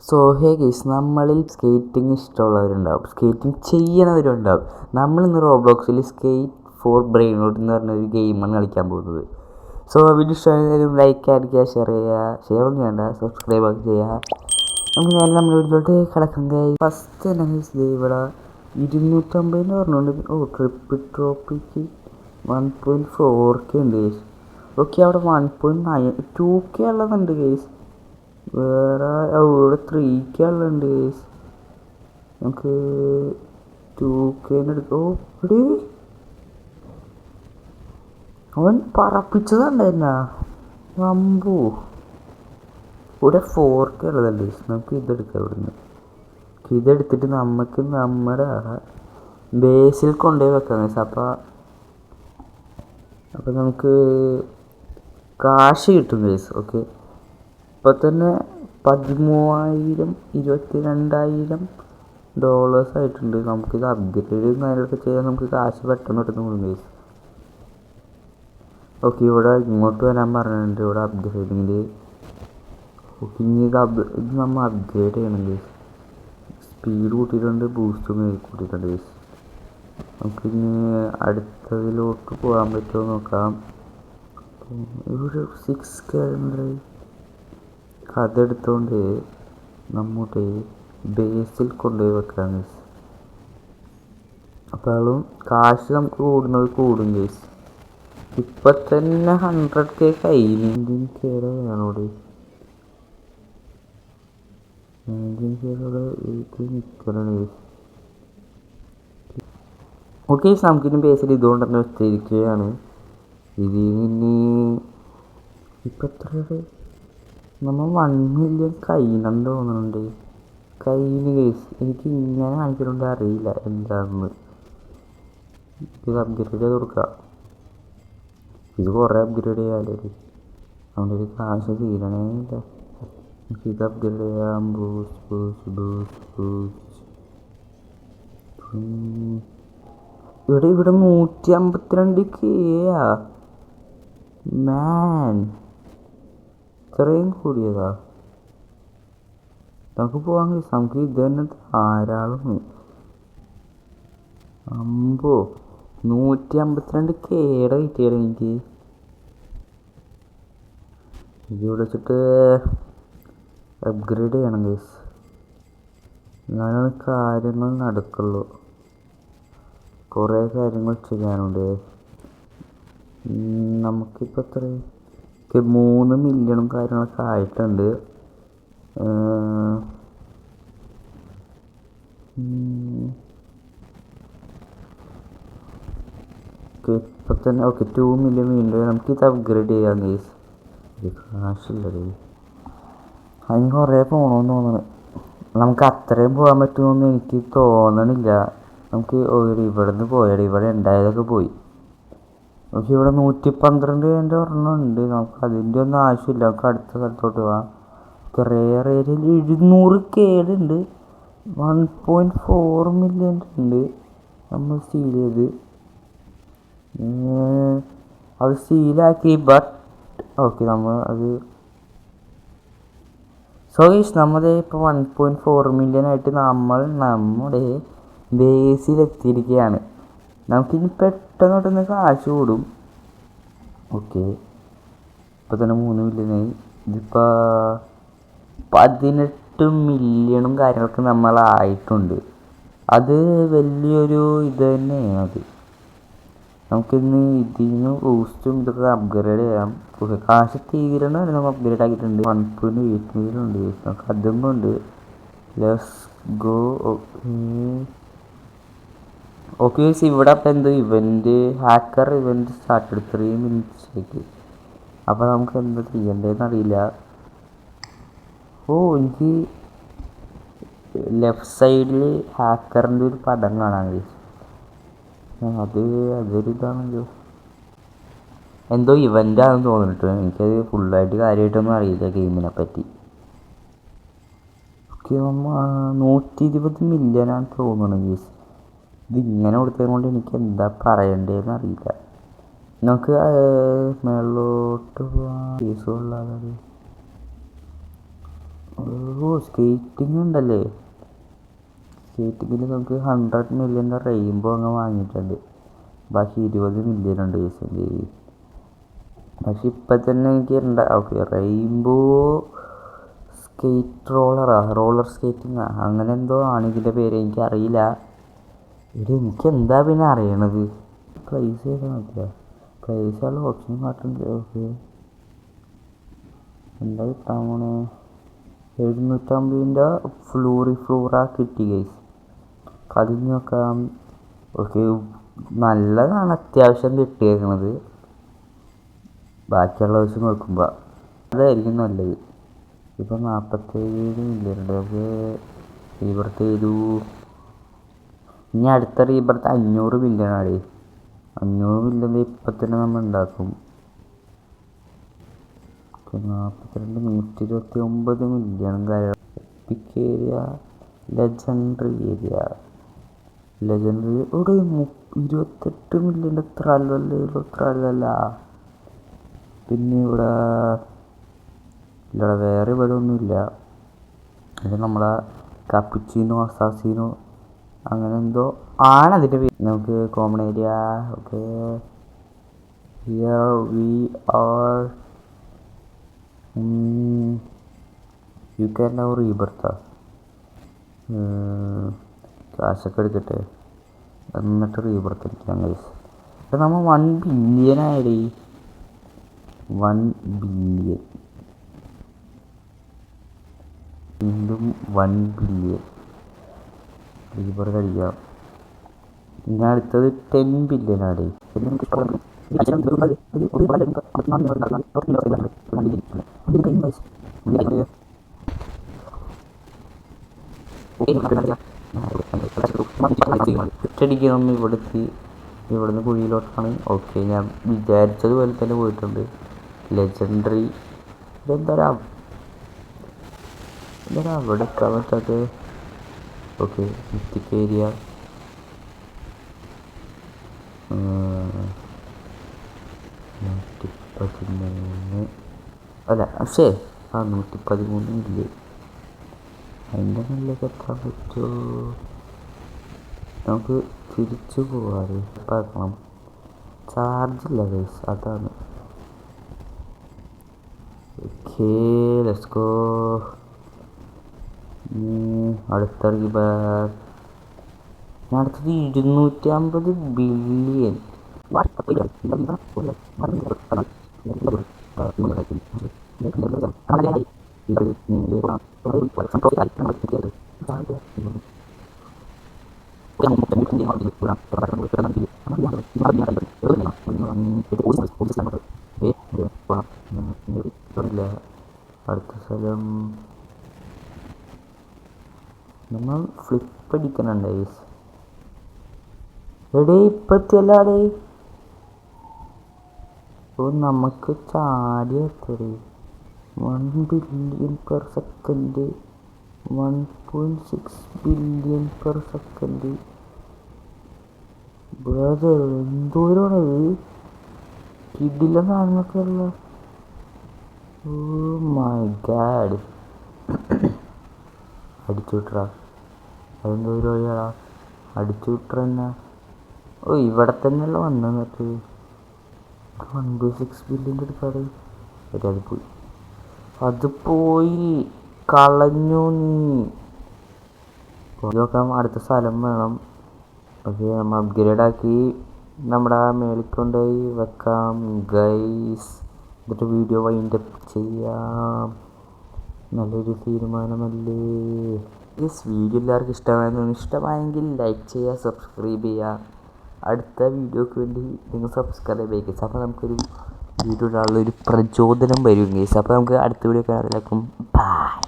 So hey guys, നമ്മളിൽ skating ഇഷ്ടമുള്ളവരുണ്ടാവും, skating ചെയ്യണവരുണ്ടാവും. നമ്മളിന്ന് റോബ്ലോക്സിൽ skate four ബ്രെയിൻറോട്ട് എന്ന് പറഞ്ഞൊരു ഗെയിമാണ് കളിക്കാൻ പോകുന്നത്. സോ വീഡിയോ ഇഷ്ടമായാലും ലൈക്ക് അടിക്കുക, ഷെയർ ഒന്നും വേണ്ട, സബ്സ്ക്രൈബ് ഒക്കെ ചെയ്യുക. നമുക്ക് നേരെ നമ്മുടെ വീട്ടിലോട്ട് കിടക്കാം. ഫസ്റ്റ് തന്നെ ഇവിടെ 250 പറഞ്ഞുകൊണ്ട് ട്രോപ്പിക്ക് 1.4K ഉണ്ട് ഗൈസ്. ഓക്കെ, അവിടെ 1.2K ഉള്ളതുണ്ട് ഗൈസ്. വേറെ ഇവിടെ 3K ഉള്ളുണ്ട് ഗൈസ്. നമുക്ക് 2K എടുക്കാം. ഇവിടെ അവൻ പറപ്പിച്ചതുണ്ടായിരുന്ന അമ്പോ. ഇവിടെ 4K ഉള്ളതുണ്ട് ഗൈസ്. നമുക്ക് ഇതെടുക്കാം. ഇവിടുന്ന് ഇതെടുത്തിട്ട് നമുക്ക് നമ്മുടെ ബേസിൽ കൊണ്ടുപോയി വെക്കാം ഗൈസ്. അപ്പം നമുക്ക് കാശ് കിട്ടും ഗൈസ്. ഓക്കെ, ഇപ്പോൾ തന്നെ 13,000 $22,000 ആയിട്ടുണ്ട്. നമുക്കിത് അപ്ഗ്രേഡ് കാര്യങ്ങളൊക്കെ ചെയ്യാൻ നമുക്ക് കാശ് പെട്ടെന്ന് കിട്ടുന്നു ഗൈസ്. ഓക്കെ, ഇവിടെ ഇങ്ങോട്ട് വരാൻ പറഞ്ഞിട്ടുണ്ട്. ഇവിടെ അപ്ഗ്രേഡിങ്ങിൽ ഓക്കെ, ഇനി ഇത് നമ്മൾ അപ്ഗ്രേഡ് ചെയ്യണം ഗൈസ്. സ്പീഡ് കൂട്ടിയിട്ടുണ്ട്, ബൂസ്റ്റും കൂട്ടിയിട്ടുണ്ട് ഗൈസ്. നമുക്കിനി അടുത്തതിലോട്ട് പോകാൻ പറ്റുമോ നോക്കാം. ഇവിടെ 6K ഉണ്ട്. അതെടുത്തോണ്ട് നമ്മുടെ ബേസിൽ കൊണ്ടുപോയി വെക്കാം ഗൈസ്. അപ്പോഴും കാശ് നമുക്ക് കൂടും ഗൈസ്. ഇപ്പം തന്നെ 100K കയ്യിൽ 19K വേണോടെ. 19K നിൽക്കണം ഗൈസ്. ഓക്കെ, നമുക്കിനി ബേസിൽ ഇതുകൊണ്ട് തന്നെ വെച്ചിരിക്കുകയാണ്. ഇതിന് ഇപ്പം എത്ര നമ്മൾ 1 മില്യൺ കയ്യിലെന്ന് തോന്നുന്നുണ്ട്. കയ്യിൽ കേസ് എനിക്ക് ഇങ്ങനെ കാണിക്കുന്നുണ്ട്, അറിയില്ല എന്താണെന്ന്. ഇത് അപ്ഗ്രേഡ് ചെയ്ത് കൊടുക്കാം. ഇത് കുറേ അപ്ഗ്രേഡ് ചെയ്യാമല്ലോ. അതുകൊണ്ട് ഒരു കാശ് തീരണേ ഇല്ല. നമുക്ക് ഇത് അപ്ഗ്രേഡ് ചെയ്യാം. ഇവിടെ 152K മാൻ, ഇത്രയും കൂടിയതാ. നമുക്ക് പോകാൻ കഴിയും. നമുക്ക് ഇത് തന്നെ ധാരാളം. അമ്പോ 152K കിട്ടിയത് എനിക്ക്. ഇതിവിടെ വെച്ചിട്ട് അപ്ഗ്രേഡ് ചെയ്യണം ഗൈസ്. എന്നാലാണ് കാര്യങ്ങൾ നടക്കുള്ളൂ. കുറേ കാര്യങ്ങൾ ചെയ്യാനുണ്ട്. നമുക്കിപ്പോൾ എത്ര 3 മില്യണും കാര്യങ്ങളൊക്കെ ആയിട്ടുണ്ട്. ഇപ്പം തന്നെ ഓക്കെ 2 മില്യൺ വീണ്ടും നമുക്കിത് അപ്ഗ്രേഡ് ചെയ്യാം ഗൈസ്. കാശില്ലത്, അതിന് കുറേ പോകണമെന്ന് തോന്നുന്നു. നമുക്ക് അത്രയും പോകാൻ പറ്റുമെന്ന് എനിക്ക് തോന്നണില്ല. നമുക്ക് ഇവിടെ നിന്ന് പോയാൽ ഇവിടെ ഉണ്ടായതൊക്കെ പോയി. പക്ഷെ ഇവിടെ 112 ഒരെണ്ണമുണ്ട്. നമുക്ക് അതിൻ്റെ ഒന്നും ആവശ്യമില്ല. നമുക്ക് അടുത്ത സ്ഥലത്തോട്ട് പോവാം. റെയർ ഏരിയയിൽ 700K ഉണ്ട്. 1.4 മില്യൺ ഉണ്ട്. നമ്മൾ സീൽ ചെയ്ത് അത് സീലാക്കി. ബട്ട് ഓക്കെ, നമ്മൾ അത് നമ്മുടെ ഇപ്പോൾ 1.4 മില്യൺ ആയിട്ട് നമ്മൾ നമ്മുടെ ബേസിലെത്തിയിരിക്കുകയാണ്. നമുക്കിനി പെട്ടെന്ന് കാശ് കൂടും. ഓക്കെ, ഇപ്പോൾ തന്നെ 3 മില്യണായി. ഇതിപ്പോൾ 18 മില്യണും കാര്യങ്ങളൊക്കെ നമ്മളായിട്ടുണ്ട്. അത് വലിയൊരു ഇത് തന്നെയാണ്. അത് നമുക്കിന്ന് ഇതിന് ബൂസ്റ്റും ഇതൊക്കെ അപ്ഗ്രേഡ് ചെയ്യാം. കാശ് തീരണ നമ്മൾ അപ്ഗ്രേഡ് ആക്കിയിട്ടുണ്ട്. 1.8 മില്യൺ ഉണ്ട്. നമുക്ക് അതും കൊണ്ട് ലെറ്റ്സ് ഗോ. ഓക്കെ, ഇവിടെ അപ്പം എന്ത് ഹാക്കർ ഇവൻറ്റ് സ്റ്റാർട്ട് ചെയ്തു 3 മിനിറ്റ്സിലേക്ക്. അപ്പോൾ നമുക്ക് എന്താ ചെയ്യേണ്ടതെന്ന് അറിയില്ല. എനിക്ക് ലെഫ്റ്റ് സൈഡിൽ ഹാക്കറിൻ്റെ ഒരു പടം കാണാൻ കഴിയും. അതൊരു ഇതാണല്ലോ, എന്തോ ഇവൻ്റാണെന്ന് തോന്നിട്ട്. എനിക്കത് ഫുള്ളായിട്ട് കാര്യമായിട്ടൊന്നും അറിയില്ല ഗെയിമിനെ പറ്റി. ഓക്കെ, 120 മില്യനാണ് തോന്നുന്നത് ഗീസ്. ഇതിങ്ങനെ കൊടുത്തത് കൊണ്ട് എനിക്ക് എന്താ പറയണ്ടതെന്ന് അറിയില്ല. നമുക്ക് മേളിലോട്ട് പോകാൻ കേസുകൊള്ളാതെ ഓ സ്കേറ്റിംഗ് ഉണ്ടല്ലേ. സ്കേറ്റിങ്ങിൽ നമുക്ക് 100 മില്യൻ്റെ റെയിൻബോ അങ്ങ് വാങ്ങിയിട്ടുണ്ട്. ബാക്കി 20 മില്യൺ ഉണ്ട് കേസിൻ്റെ. പക്ഷെ ഇപ്പം തന്നെ എനിക്ക് okay rainbow skate roller skating അങ്ങനെ എന്തോ ആണ് ഇതിൻ്റെ പേര്, എനിക്കറിയില്ല. എനിക്ക് എന്താ പിന്നെ അറിയണത്. പ്രൈസ് ചെയ്താൽ മതിയാ. പ്രൈസുള്ള ഓപ്ഷൻ മാറ്റുന്നുണ്ട്. ഓക്കെ എന്താ കിട്ടാൻ പോണേ. 750 ഫ്ലോറ കിട്ടി ഗൈസ്. അതിന് നോക്കാം. ഓക്കെ നല്ലതാണ് അത്യാവശ്യം കിട്ടിയേക്കണത്. ബാക്കിയുള്ള വെച്ച് നോക്കുമ്പോൾ അതായിരിക്കും നല്ലത്. ഇപ്പം 47 മില്യൺ ഉണ്ട്. അത് റീബർത്ത് ചെയ്തു. ഇനി അടുത്ത റീബർത്ത് 500 മില്യൺ ആണ്. 500 മില്യൺ ഇപ്പം തന്നെ നമ്മൾ ഉണ്ടാക്കും. 42 129 മില്യൺ കാര്യം. EPIC area, legendary area. Legendary ഇവിടെ 28 മില്യൺ എത്ര അല്ലല്ല. പിന്നെ ഇവിടെ വേറെ ഇവിടെ ഒന്നുമില്ല. ഇത് നമ്മളെ കപ്പിച്ചിനോ അസാസിനോ അങ്ങനെ എന്തോ ആണ് അതിൻ്റെ പേര്. നമുക്ക് common area. Okay here we are. You can now റീബർത്താ. കാശൊക്കെ എടുക്കട്ടെ എന്നിട്ട് റീബർത്ത് അടിക്കാം ഗൈസ്. അപ്പം നമ്മൾ 1 ബില്യൺ ആയിടേ. 1 ബില്യൺ വീണ്ടും 1 ബില്യൺ റീബർത്ത് അടിക്കാം. പിന്നെ അടുത്തത് 10 ബില്യൺ ആടേ. ഒറ്റയടിക്കണം ഇവിടുന്ന് കുഴിയിലോട്ടാണ്. ഓക്കെ ഞാൻ വിചാരിച്ചതുപോലെ തന്നെ പോയിട്ടുണ്ട്. ലെജൻഡറി ഇതെന്താ അവിടെ എത്താൻ പറ്റാത്തത്. Okay mythic area. 113 അല്ല പക്ഷേ 113 ഇല്ലേ. അതിൻ്റെ മുന്നിലേക്ക് എത്താൻ പറ്റുമോ. നമുക്ക് തിരിച്ചു പോകാറ് പാക്കണം. ചാർജില്ല ഗൈസ്, അതാണ്. Okay let's go. അടുത്ത അടുത്തത് 250 ബില്യൺ. അടുത്ത സ്ഥലം നമ്മൾ ഫ്ലിപ്പ് അടിക്കണുണ്ട് ഗൈസ്. എടേ ഇപ്പത്തിയല്ലാടേ. ഓ നമുക്ക് ചാടി എത്തടേ. 1 billion per second. 1.6 billion per second. Brother എന്തോരാണത്. കിടിലം സാധനങ്ങളൊക്കെ ഉള്ള. Oh my God. അടിച്ചു വിട്ടറാ. അതെന്തോ ഒരു വഴിയാടാ. അടിച്ചു വിട്ടറ തന്നെ. ഓ ഇവിടെ തന്നെയല്ല വന്നിട്ട്. 1.6 ബില്യൻ്റെ എടുക്കാറ്. അത് പോയി കളഞ്ഞു നീ. നോക്കാം അടുത്ത സ്ഥലം വേണം. ഓക്കെ നമ്മൾ അപ്ഗ്രേഡ് ആക്കി നമ്മുടെ മേളിൽ കൊണ്ടുപോയി വെക്കാം ഗൈസ്. എന്നിട്ട് വീഡിയോ വൈൻഡപ്പ് ചെയ്യാം. നല്ലൊരു തീരുമാനമല്ലേ. വീഡിയോ എല്ലാവർക്കും ഇഷ്ടമായെങ്കിൽ ലൈക്ക് ചെയ്യുക, സബ്സ്ക്രൈബ് ചെയ്യുക. അടുത്ത വീഡിയോക്ക് വേണ്ടി നിങ്ങൾ സബ്സ്ക്രൈബ് ചെയ്യുക. അപ്പോൾ നമുക്കൊരു വീഡിയോ ഇടാനുള്ളൊരു പ്രചോദനം വരും ഗൈസ്. അപ്പോൾ നമുക്ക് അടുത്ത വീഡിയോ കാണാം. ബൈ.